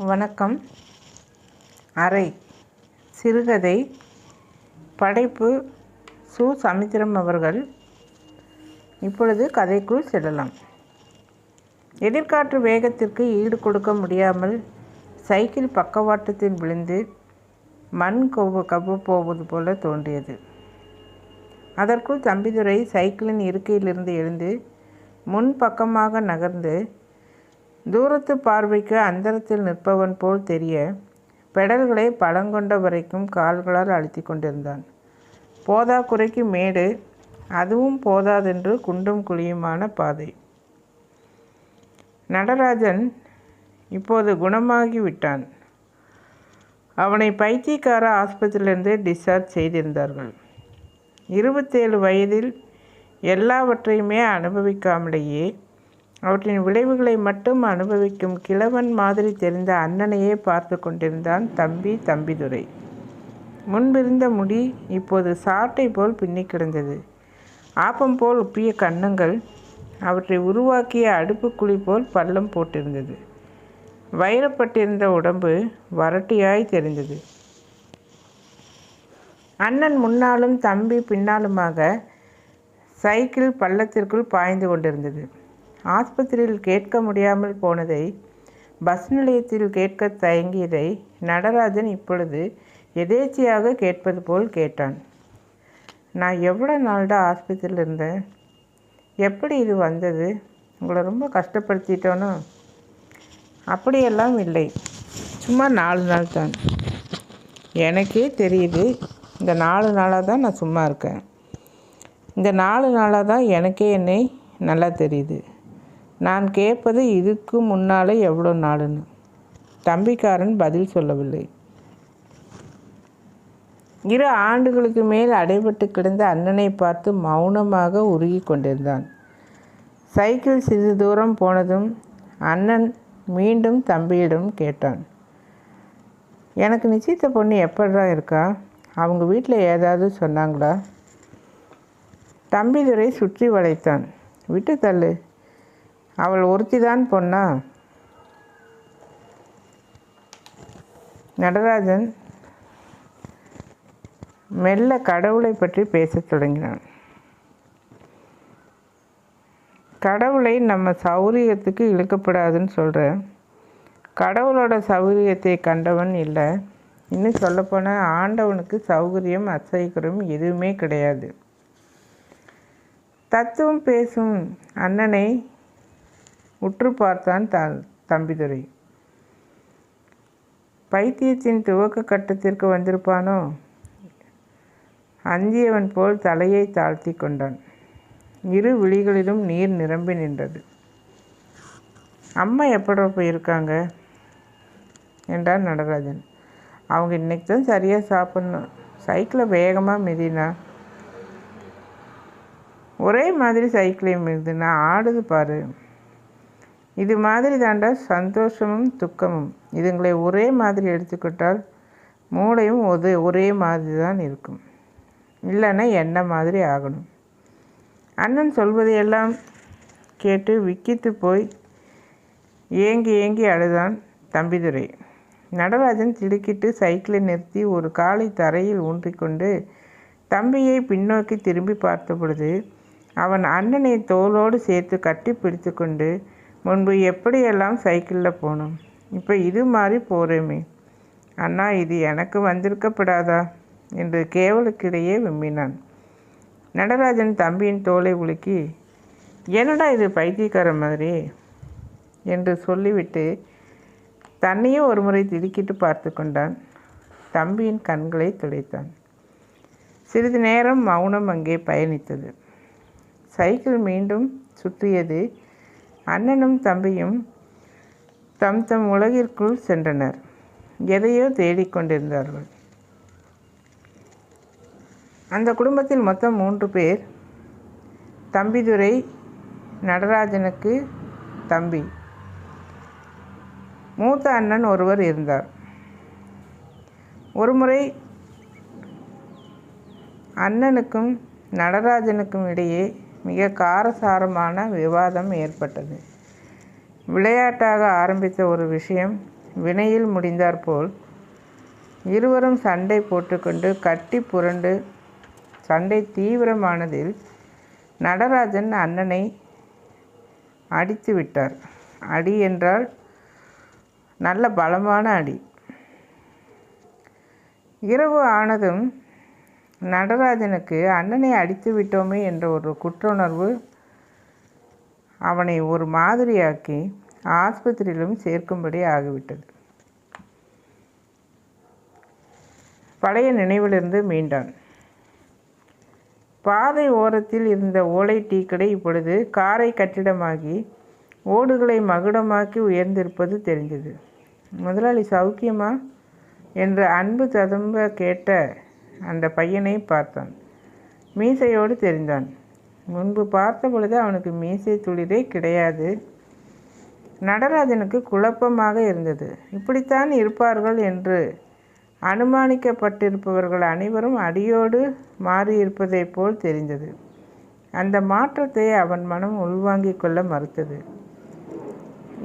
வணக்கம். அறை சிறுகதை. படைப்பு சு. சமுத்திரம் அவர்கள். இப்பொழுது கதைக்குள் செல்லலாம். எதிர்காற்று வேகத்திற்கு ஈடு கொடுக்க முடியாமல் சைக்கிள் பக்கவாட்டத்தில் விழுந்து மண் கவ்வு போவது போல தோன்றியது. அதற்குள் தம்பிதுரை சைக்கிளின் இருக்கையிலிருந்து எழுந்து முன் பக்கமாக நகர்ந்து தூரத்து பார்வைக்கு அந்தரத்தில் நிற்பவன் போல் தெரிய பெடல்களை பலங்கொண்ட வரைக்கும் கால்களால் அழுத்தி கொண்டிருந்தான். போதா குறைக்கு மேடு, அதுவும் போதாதென்று குண்டும் குழியுமான பாதை. நடராஜன் இப்போது குணமாகி விட்டான். அவனை பைத்தியக்கார ஆஸ்பத்திரியிலிருந்து டிஸ்சார்ஜ் செய்திருந்தார்கள். 27 வயதில் எல்லாவற்றையுமே அனுபவிக்காமலேயே அவற்றின் விளைவுகளை மட்டும் அனுபவிக்கும் கிழவன் மாதிரி தெரிந்த அண்ணனையே பார்த்து கொண்டிருந்தான் தம்பிதுரை. முன்பிருந்த முடி இப்போது சாட்டை போல் பின்னி கிடந்தது. ஆப்பம் போல் உப்பிய கன்னங்கள் அவற்றை உருவாக்கிய அடுப்புக்குழி போல் பள்ளம் போட்டிருந்தது. வைரப்பட்டிருந்த உடம்பு வறட்டியாய் தெரிந்தது. அண்ணன் முன்னாலும் தம்பி பின்னாலுமாக சைக்கிள் பள்ளத்திற்குள் பாய்ந்து கொண்டிருந்தது. ஆஸ்பத்திரியில் கேட்க முடியாமல் போனதை, பஸ் நிலையத்தில் கேட்க தயங்கியதை நடராஜன் இப்பொழுது எதேச்சையாக கேட்பது போல் கேட்டான். நான் எவ்வளோ நாள்டா ஆஸ்பத்திரியில் இருந்தேன்? எப்படி இது வந்தது? உங்களை ரொம்ப கஷ்டப்படுத்திட்டோன்னு? அப்படியெல்லாம் இல்லை, சும்மா 4 நாள் தான். எனக்கே தெரியுது, இந்த 4 நாளாக தான் நான் சும்மா இருக்கேன். இந்த 4 நாளாக தான் எனக்கே என்னை நல்லா தெரியுது. நான் கேட்பது இதுக்கு முன்னால் எவ்வளோ நாளுன்னு. தம்பிக்காரன் பதில் சொல்லவில்லை. 2 ஆண்டுகளுக்கு மேல் அடைபட்டு கிடந்த அண்ணனை பார்த்து மௌனமாக உருகி கொண்டிருந்தான். சைக்கிள் சிறிது தூரம் போனதும் அண்ணன் மீண்டும் தம்பியிடம் கேட்டான். எனக்கு நிச்சயித்த பொண்ணு எப்படிடா இருக்கா? அவங்க வீட்டில் ஏதாவது சொன்னாங்களா? தம்பிதுரை சுற்றி வளைத்தான். விட்டு தள்ளு, அவள் ஒருத்தி தான் பொண்ணா? நடராஜன் மெல்ல கடவுளை பற்றி பேசத் தொடங்கினான். கடவுளை நம்ம சௌரியத்துக்கு இழுக்கப்படாதுன்னு சொல்கிறேன். கடவுளோட சௌகரியத்தை கண்டவன் இல்லை. இன்னும் சொல்லப்போனால் ஆண்டவனுக்கு சௌகரியம் அசௌகரியம் எதுவுமே கிடையாது. தத்துவம் பேசும் அண்ணனை உற்று பார்த்தான் தம்பிதுரை. பைத்தியத்தின் துவக்க கட்டத்திற்கு வந்திருப்பானோ? அஞ்சியவன் போல் தலையை தாழ்த்தி கொண்டான். 2 விழிகளிலும் நீர் நிரம்பி நின்றது. அம்மா எப்படா போயிருக்காங்க என்றான் நடராஜன். அவங்க இன்னைக்கு தான் சரியாக சாப்பிட்ணும். சைக்கிளை வேகமாக மிதினா. ஒரே மாதிரி சைக்கிளை மிதினா ஆடுது பாரு. இது மாதிரி தாண்டா சந்தோஷமும் துக்கமும். இதுங்களை ஒரே மாதிரி எடுத்துக்கிட்டால் மூளையும் ஒரே மாதிரி தான் இருக்கும். இல்லைன்னா என்ன மாதிரி ஆகணும். அண்ணன் சொல்வதையெல்லாம் கேட்டு விக்கித்து போய் ஏங்கி ஏங்கி அழுதான் தம்பிதுரை. நடராஜன் திடுக்கிட்டு சைக்கிளை நிறுத்தி ஒரு காலை தரையில் ஊன்றிக்கொண்டு தம்பியை பின்னோக்கி திரும்பி பார்த்த பொழுது அவன் அண்ணனை தோளோடு சேர்த்து கட்டி பிடித்து கொண்டு, முன்பு எப்படியெல்லாம் சைக்கிளில் போனோம், இப்போ இது மாதிரி போகிறோமே அண்ணா, இது எனக்கு வந்திருக்கப்படாதா என்று கேவலுக்கிடையே விம்மினான். நடராஜன் தம்பியின் தோலை உலுக்கி, என்னடா இது பைத்தியக்கார மாதிரி என்று சொல்லிவிட்டு தன்னையும் ஒரு முறை திடுக்கிட்டு பார்த்து கொண்டான். தம்பியின் கண்களை துடைத்தான். சிறிது நேரம் மௌனம் அங்கே பயணித்தது. சைக்கிள் மீண்டும் சுற்றியது. அண்ணனும் தம்பியும் தம் உலகிற்குள் சென்றனர். எதையோ தேடிக்கொண்டிருந்தார்கள். அந்த குடும்பத்தில் மொத்தம் 3 பேர். தம்பிதுரை, நடராஜனுக்கு தம்பி, மூத்த அண்ணன் ஒருவர் இருந்தார். ஒருமுறை அண்ணனுக்கும் நடராஜனுக்கும் இடையே மிக காரசாரமான விவாதம் ஏற்பட்டது. விளையாட்டாக ஆரம்பித்த ஒரு விஷயம் வினையில் முடிந்தாற்போல் இருவரும் சண்டை போட்டுக்கொண்டு கட்டி புரண்டு சண்டை தீவிரமானதில் நடராஜன் அண்ணனை அடித்து விட்டார். அடி என்றால் நல்ல பலமான அடி. இரவு ஆனதும் நடராஜனுக்கு அண்ணனை அடித்து விட்டோமே என்ற ஒரு குற்றுணர்வு அவனை ஒரு மாதிரியாக்கி ஆஸ்பத்திரியிலும் சேர்க்கும்படி ஆகிவிட்டது. பழைய நினைவிலிருந்து மீண்டான். பாதை ஓரத்தில் இருந்த ஓலை டீக்கடை இப்பொழுது காரை கட்டிடமாகி ஓடுகளை மகுடமாக்கி உயர்ந்திருப்பது தெரிந்தது. முதலாளி சௌக்கியமா என்று அன்பு ததும்ப கேட்ட அந்த பையனை பார்த்தான். மீசையோடு தெரிந்தான். முன்பு பார்த்த பொழுது அவனுக்கு மீசை துளிரே கிடையாது. நடராஜனுக்கு குழப்பமாக இருந்தது. இப்படித்தான் இருப்பார்கள் என்று அனுமானிக்கப்பட்டிருப்பவர்கள் அனைவரும் அடியோடு மாறியிருப்பதைப் போல் தெரிந்தது. அந்த மாற்றத்தை அவன் மனம் உள்வாங்கிக் கொள்ள மறுத்தது.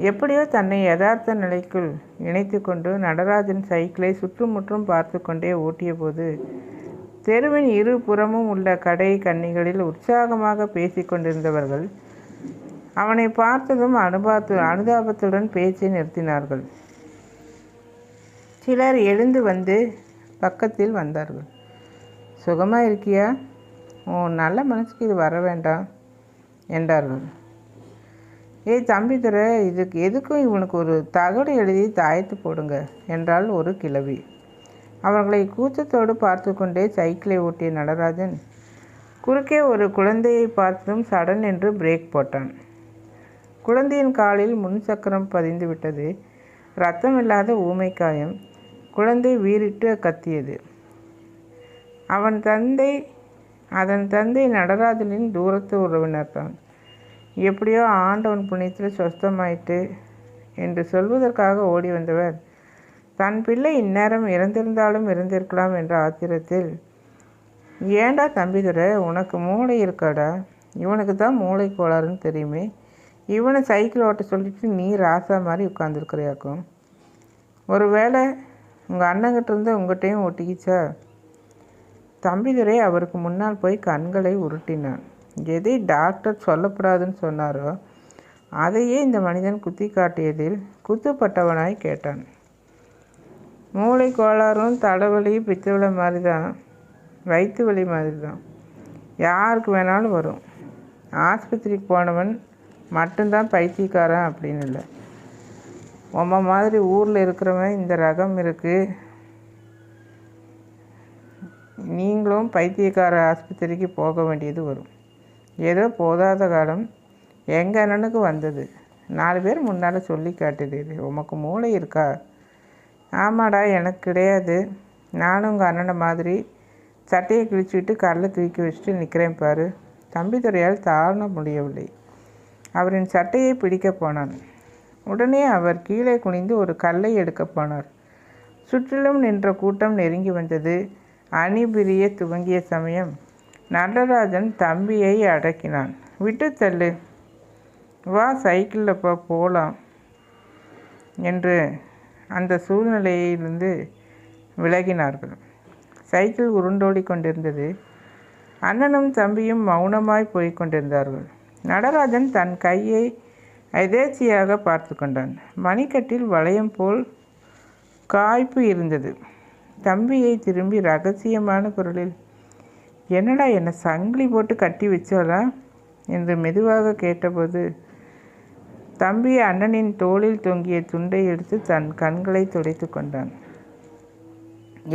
எப்படியோ தன்னை யதார்த்த நிலைக்குள் இணைத்து கொண்டு நடராஜன் சைக்கிளை சுற்றுமுற்றும் பார்த்து கொண்டே ஓட்டிய போது தெருவின் இரு புறமும் உள்ள கடை கன்னிகளில் உற்சாகமாக பேசி கொண்டிருந்தவர்கள் அவனை பார்த்ததும் அனுதாபத்துடன் பேச்சை நிறுத்தினார்கள். சிலர் எழுந்து வந்து பக்கத்தில் வந்தார்கள். சுகமாக இருக்கியா? நல்ல மனசுக்கு இது வர வேண்டாம் என்றார்கள். தம்பிதுரை, இதுக்கு எதுக்கும் இவனுக்கு ஒரு தகடு எழுதி தாயத்து போடுங்க என்றால் ஒரு கிழவி. அவர்களை கூச்சத்தோடு பார்த்து கொண்டே சைக்கிளை ஓட்டிய நடராஜன் குறுக்கே ஒரு குழந்தையை பார்த்ததும் சடன் என்று பிரேக் போட்டான். குழந்தையின் காலில் முன் சக்கரம் பதிந்து விட்டது. இரத்தமில்லாத ஊமைக்காயம். குழந்தை வீறிட்டு கத்தியது. அதன் தந்தை நடராஜனின் தூரத்து உறவினர் தான். எப்படியோ ஆண்டவன் புண்ணியத்தில் சொஸ்தமாயிட்டு என்று சொல்வதற்காக ஓடி வந்தவர் தன் பிள்ளை இந்நேரம் இறந்திருந்தாலும் இருந்திருக்கலாம் என்ற ஆத்திரத்தில், ஏண்டா தம்பிதுரை, உனக்கு மூளை இருக்காடா? இவனுக்கு தான் மூளை கோளாறுன்னு தெரியுமே. இவனை சைக்கிள் ஓட்ட சொல்லிட்டு நீ ராசா மாதிரி உட்காந்துருக்கிறியாக்கும். ஒரு வேளை உங்கள் அண்ணங்கிட்ட இருந்து உங்கள்கிட்டையும் ஒட்டிக்கிச்சா? தம்பிதுரை அவருக்கு முன்னால் போய் கண்களை உருட்டினான். எதை டாக்டர் சொல்லப்படாதுன்னு சொன்னாரோ அதையே இந்த மனிதன் குத்தி காட்டியதில் குத்துப்பட்டவனாய் கேட்டான். மூளை கோளாறும் தலைவலி பித்தவலை மாதிரி தான், வயிற்று வலி மாதிரி தான், யாருக்கு வேணாலும் வரும். ஆஸ்பத்திரிக்கு போனவன் மட்டும்தான் பைத்தியக்காரன் அப்படின்னு இல்லை. உம்மை மாதிரி ஊரில் இருக்கிறவன் இந்த ரகம் இருக்குது. நீங்களும் பைத்தியக்கார ஆஸ்பத்திரிக்கு போக வேண்டியது வரும். ஏதோ போதாத காலம் எங்கள் அண்ணனுக்கு வந்தது. 4 பேர் முன்னால் சொல்லி காட்டுது. உமக்கு மூளை இருக்கா? ஆமாடா, எனக்கு கிடையாது. நானும் உங்கள் அண்ணனை மாதிரி சட்டையை கிழிச்சுக்கிட்டு கல்லை தூக்கி வச்சுட்டு நிற்கிறேன் பாரு. தம்பிதுரையால் தாழ முடியவில்லை. அவரின் சட்டையை பிடிக்க போனான். உடனே அவர் கீழே குனிந்து ஒரு கல்லை எடுக்க போனார். சுற்றிலும் நின்ற கூட்டம் நெருங்கி வந்தது. அணி பிரிய துவங்கிய சமயம் நடராஜன் தம்பியை அடக்கினான். விட்டு தள்ளு, வா சைக்கிளில் போகலாம் என்று அந்த சூழ்நிலையிலிருந்து விலகினார்கள். சைக்கிள் உருண்டோடி கொண்டிருந்தது. அண்ணனும் தம்பியும் மௌனமாய் போய் கொண்டிருந்தார்கள். நடராஜன் தன் கையை எதேச்சியாக பார்த்து கொண்டான். மணிக்கட்டில் வளையம் போல் காய்ப்பு இருந்தது. தம்பியை திரும்பி ரகசியமான குரலில், என்னடா என்னை சங்கிலி போட்டு கட்டி வச்சாலா என்று மெதுவாக கேட்டபோது தம்பி அண்ணனின் தோளில் தொங்கிய துண்டை எடுத்து தன் கண்களை துடைத்து கொண்டான்.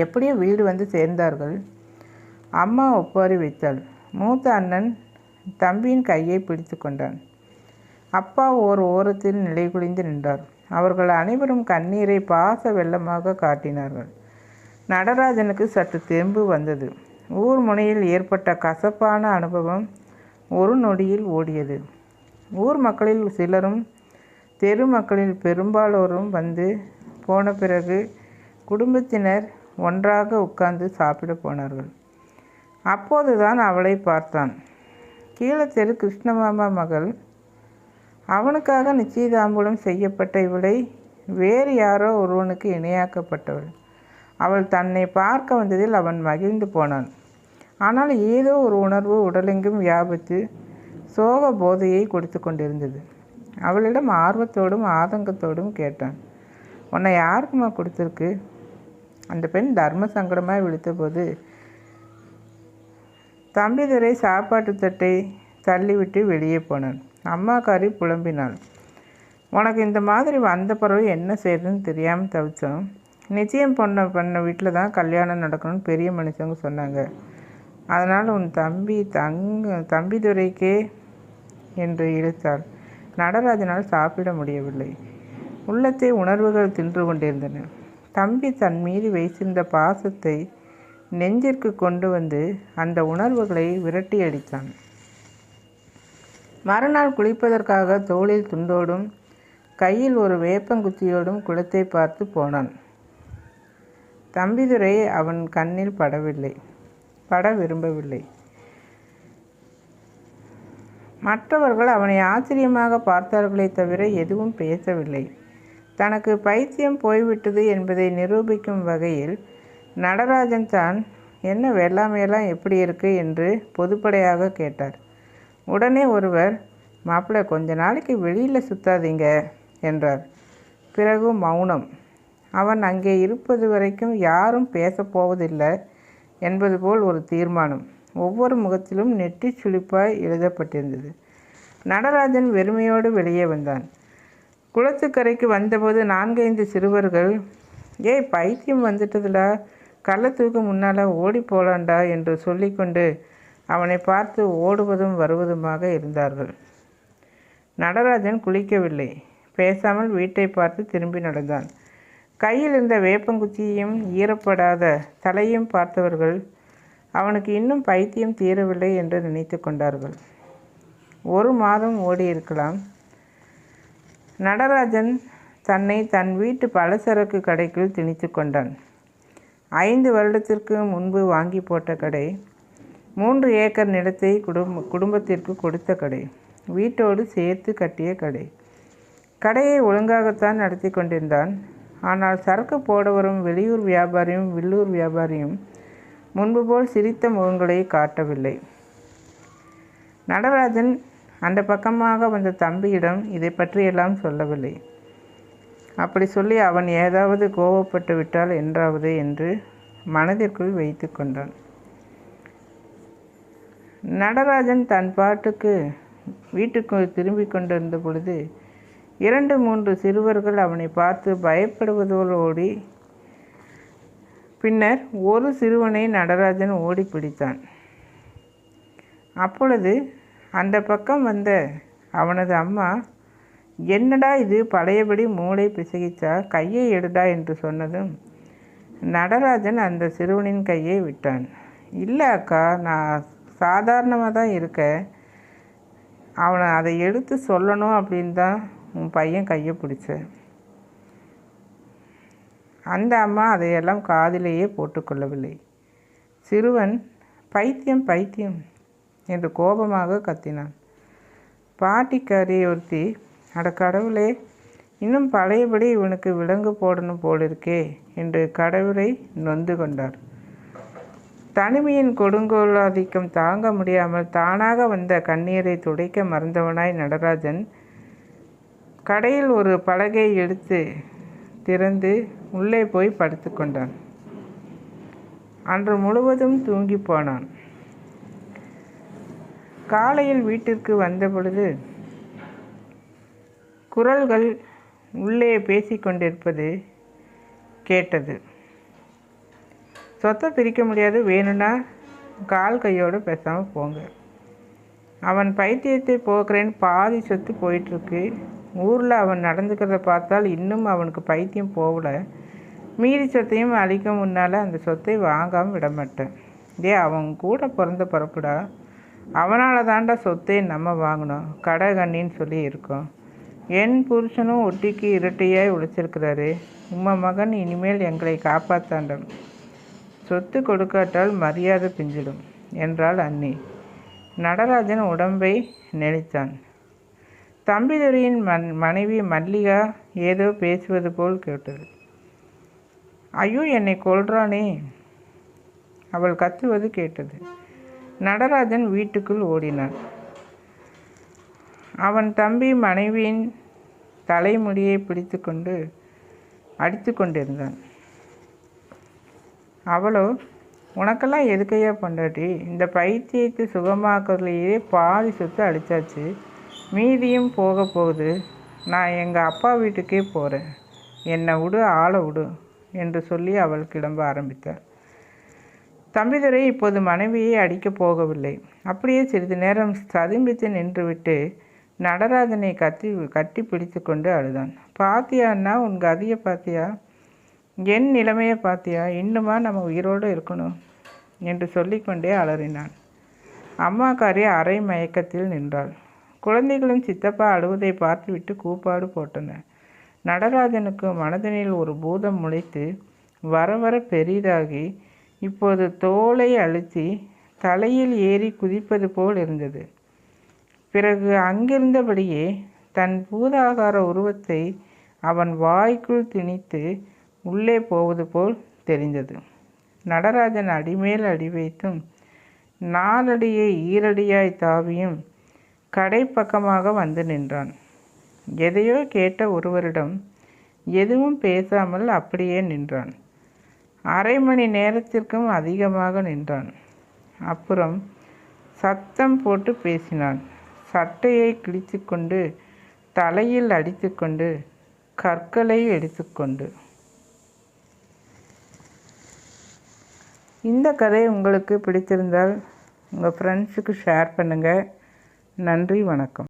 எப்படியோ வீடு வந்து சேர்ந்தார்கள். அம்மா ஒப்பாரி வைத்தாள். மூத்த அண்ணன் தம்பியின் கையை பிடித்து கொண்டான். அப்பா ஓரத்தில் நிலை குலைந்து நின்றார். அவர்கள் அனைவரும் கண்ணீரை பாச வெள்ளமாக காட்டினார்கள். நடராஜனுக்கு சற்று தெம்பு வந்தது. ஊர் முனையில் ஏற்பட்ட கசப்பான அனுபவம் ஒரு நொடியில் ஓடியது. ஊர் மக்களில் சிலரும் தெரு மக்களில் பெரும்பாலோரும் வந்து போன பிறகு குடும்பத்தினர் ஒன்றாக உட்கார்ந்து சாப்பிட போனார்கள். அப்போதுதான் அவளை பார்த்தான். கீழே தெரு கிருஷ்ணமாமா மகள். அவனுக்காக நிச்சயதாம்பூலம் செய்யப்பட்ட இவளை வேறு யாரோ ஒருவனுக்கு இணையாக்கப்பட்டவள். அவள் தன்னை பார்க்க வந்ததில் அவன் மகிழ்ந்து போனான். ஆனால் ஏதோ ஒரு உணர்வு உடலெங்கும் வியாபித்து சோக போதையை கொடுத்து கொண்டிருந்தது. அவளிடம் ஆர்வத்தோடும் ஆதங்கத்தோடும் கேட்டான், உன்னை யாருக்குமா கொடுத்துருக்கு? அந்த பெண் தர்ம சங்கடமாய் விழித்தபோது தம்பிதுரை சாப்பாட்டு தட்டை தள்ளிவிட்டு வெளியே போனான். அம்மாக்காரி புலம்பினாள், உனக்கு இந்த மாதிரி வந்த பிறகு என்ன செய்யறதுன்னு தெரியாமல் தவிச்சோம். நிச்சயம் பண்ண வீட்டில் தான் கல்யாணம் நடக்கணும்னு பெரிய மனுஷங்க சொன்னாங்க. அதனால் உன் தம்பிதுரைக்கே என்று இழுத்தாள். நடராஜனால் சாப்பிட முடியவில்லை. உள்ளத்தை உணர்வுகள் தின்று கொண்டிருந்தன. தம்பி தன் மீது வைத்திருந்த பாசத்தை நெஞ்சிற்கு கொண்டு வந்து அந்த உணர்வுகளை விரட்டி அடித்தான். மறுநாள் குளிப்பதற்காக தோளில் துண்டோடும் கையில் ஒரு வேப்பங்குச்சியோடும் குளத்தை பார்த்து போனான். தம்பிதுரை அவன் கண்ணில் பட விரும்பவில்லை. மற்றவர்கள் அவனை ஆச்சரியமாக பார்த்தார்களே தவிர எதுவும் பேசவில்லை. தனக்கு பைத்தியம் போய்விட்டது என்பதை நிரூபிக்கும் வகையில் நடராஜன் தான் என்ன வெள்ளாமையெல்லாம் எப்படி இருக்கு என்று பொதுப்படையாக கேட்டார். உடனே ஒருவர், மாப்பிள்ளை கொஞ்ச நாளைக்கு வெளியில் சுத்தாதீங்க என்றார். பிறகு மௌனம். அவன் அங்கே இருப்பது வரைக்கும் யாரும் பேசப்போவதில்லை என்பது போல் ஒரு தீர்மானம் ஒவ்வொரு முகத்திலும் நெற்றி சுளிப்பாய் எழுதப்பட்டிருந்தது. நடராஜன் வெறுமையோடு வெளியே வந்தான். குளத்துக்கரைக்கு வந்தபோது 4-5 சிறுவர்கள், ஏய் பைத்தியம் வந்துட்டதுடா, கள்ளத்தூக்கு முன்னால் ஓடி போலாண்டா என்று சொல்லிக்கொண்டு அவனை பார்த்து ஓடுவதும் வருவதுமாக இருந்தார்கள். நடராஜன் குளிக்கவில்லை. பேசாமல் வீட்டை பார்த்து திரும்பி நடந்தான். கையில் இருந்த வேப்பங்குச்சியையும் ஈரப்படாத தலையும் பார்த்தவர்கள் அவனுக்கு இன்னும் பைத்தியம் தீரவில்லை என்று நினைத்து கொண்டார்கள். 1 மாதம் ஓடியிருக்கலாம். நடராஜன் தன்னை தன் வீட்டு பலசரக்கு கடைக்குள் திணித்து கொண்டான். 5 வருடத்திற்கு முன்பு வாங்கி போட்ட கடை, 3 ஏக்கர் நிலத்தை குடும்பத்திற்கு கொடுத்த கடை, வீட்டோடு சேர்த்து கட்டிய கடை. கடையை ஒழுங்காகத்தான் நடத்தி கொண்டிருந்தான். ஆனால் சரக்கு போட வரும் வெளியூர் வியாபாரியும் உள்ளூர் வியாபாரியும் முன்பு போல் சிரித்த முகங்களை காட்டவில்லை. நடராஜன் அந்த பக்கமாக வந்த தம்பியிடம் இதை பற்றியெல்லாம் சொல்லவில்லை. அப்படி சொல்லி அவன் ஏதாவது கோபப்பட்டு விட்டால் என்றாவது என்று மனதிற்குள் வைத்து கொண்டான். நடராஜன் தன் பாட்டுக்கு வீட்டுக்கு திரும்பி கொண்டிருந்த பொழுது 2-3 சிறுவர்கள் அவனை பார்த்து பயப்படுவதோடு ஓடி, பின்னர் ஒரு சிறுவனை நடராஜன் ஓடி பிடித்தான். அப்பொழுது அந்த பக்கம் வந்த அவனது அம்மா, என்னடா இது பழையபடி மூளை பிசகிச்சா, கையை எடுடா என்று சொன்னதும் நடராஜன் அந்த சிறுவனின் கையை விட்டான். இல்லை அக்கா, நான் சாதாரணமாக தான் இருக்கேன், அவனை அதை எடுத்து சொல்லணும் அப்படின்னு தான் உன் பையன் கையை பிடிச்ச. அந்த அம்மா அதையெல்லாம் காதிலேயே போட்டுக்கொள்ளவில்லை. சிறுவன் பைத்தியம் பைத்தியம் என்று கோபமாக கத்தினான். பாட்டிக்காரி ஒருத்தி, அட கடவுளே, இன்னும் பழையபடி இவனுக்கு விலங்கு போடணும் போலிருக்கே என்று கடவுளை நொந்து கொண்டார். தனிமையின் கொடுங்கோலாதிக்கம் தாங்க முடியாமல் தானாக வந்த கண்ணீரை துடைக்க மறந்தவனாய் நடராஜன் கடையில் ஒரு பலகை எடுத்து திறந்து உள்ளே போய் படுத்து கொண்டான். அன்று முழுவதும் தூங்கி போனான். காலையில் வீட்டிற்கு வந்த பொழுது குரல்கள் உள்ளே பேசிக்கொண்டிருப்பது கேட்டது. சொத்தை பிரிக்க முடியாது, வேணும்னா கால் கையோடு பேசாமல் போங்க. அவன் பைத்தியத்தை போக்குறேன்னு பாதி சொத்து போயிட்டுருக்கு. ஊரில் அவன் நடந்துக்கிறத பார்த்தால் இன்னும் அவனுக்கு பைத்தியம் போகல. மீதி சொத்தையும் அழிக்க முன்னால் அந்த சொத்தை வாங்காமல் விடமாட்டேன். அவன் கூட பிறந்த பிறப்புடா, அவனால் தாண்டா சொத்தை நம்ம வாங்கினோம், கடை கண்ணின்னு சொல்லி இருக்கோம். என் புருஷனும் ஒட்டிக்கு இரட்டையாய் உழைச்சிருக்கிறாரு. உம்ம மகன் இனிமேல் எங்களை காப்பாற்றாண்டம். சொத்து கொடுக்காட்டால் மரியாதை பிஞ்சிடும் என்றாள் அண்ணி. நடராஜன் உடம்பை நெளித்தான். தம்பிதுரையின் மனைவி மல்லிகா ஏதோ பேசுவது போல் கேட்டது. ஐயோ, என்னை கொல்றானே! அவள் கத்துவது கேட்டது. நடராஜன் வீட்டுக்குள் ஓடினான். அவன் தம்பி மனைவியின் தலைமுடியை பிடித்து கொண்டு அடித்து கொண்டிருந்தான். அவளோ, உனக்கெல்லாம் எதுக்கையா பொண்டாட்டி? இந்த பைத்தியத்தை சுகமாக்குறதுலையே பாதி சொத்து அடித்தாச்சு, மீதியும் போக போகுது. நான் எங்கள் அப்பா வீட்டுக்கே போகிறேன், என்னை விடு, ஆளை விடு என்று சொல்லி அவள் கிளம்ப ஆரம்பித்தாள். தம்பிதுரை இப்போது மனைவியை அடிக்கப் போகவில்லை. அப்படியே சிறிது நேரம் சதும்பித்து நின்றுவிட்டு நடராஜனை கட்டி பிடித்து கொண்டு அழுதான். பாத்தியான்னா, உன் கதியை பாத்தியா? என் நிலைமையை பாத்தியா? இன்னுமா நம்ம உயிரோடு இருக்கணும் என்று சொல்லிக்கொண்டே அலறினான். அம்மாக்காரி அரை மயக்கத்தில் நின்றாள். குழந்தைகளும் சித்தப்பா அழுவதை பார்த்துவிட்டு கூப்பாடு போட்டன. நடராஜனுக்கு மனதினில் ஒரு பூதம் முளைத்து வர வர பெரிதாகி இப்போது தோலை அழுத்தி தலையில் ஏறி குதிப்பது போல் இருந்தது. பிறகு அங்கிருந்தபடியே தன் பூதாகார உருவத்தை அவன் வாய்க்குள் திணித்து உள்ளே போவது போல் தெரிந்தது. நடராஜன் அடிமேல் அடி வைத்தும் 4 அடியை ஈரடியாய் தாவியும் கடைப்பக்கமாக வந்து நின்றான். எதையோ கேட்ட ஒருவரிடம் எதுவும் பேசாமல் அப்படியே நின்றான். அரை மணி நேரத்திற்கும் அதிகமாக நின்றான். அப்புறம் சத்தம் போட்டு பேசினான். சட்டையை கிழித்து கொண்டு, தலையில் அடித்து கொண்டு, கற்களை எடுத்துக்கொண்டு. இந்த கதை உங்களுக்கு பிடித்திருந்தால் உங்கள் ஃப்ரெண்ட்ஸுக்கு ஷேர் பண்ணுங்கள். நன்றி, வணக்கம்.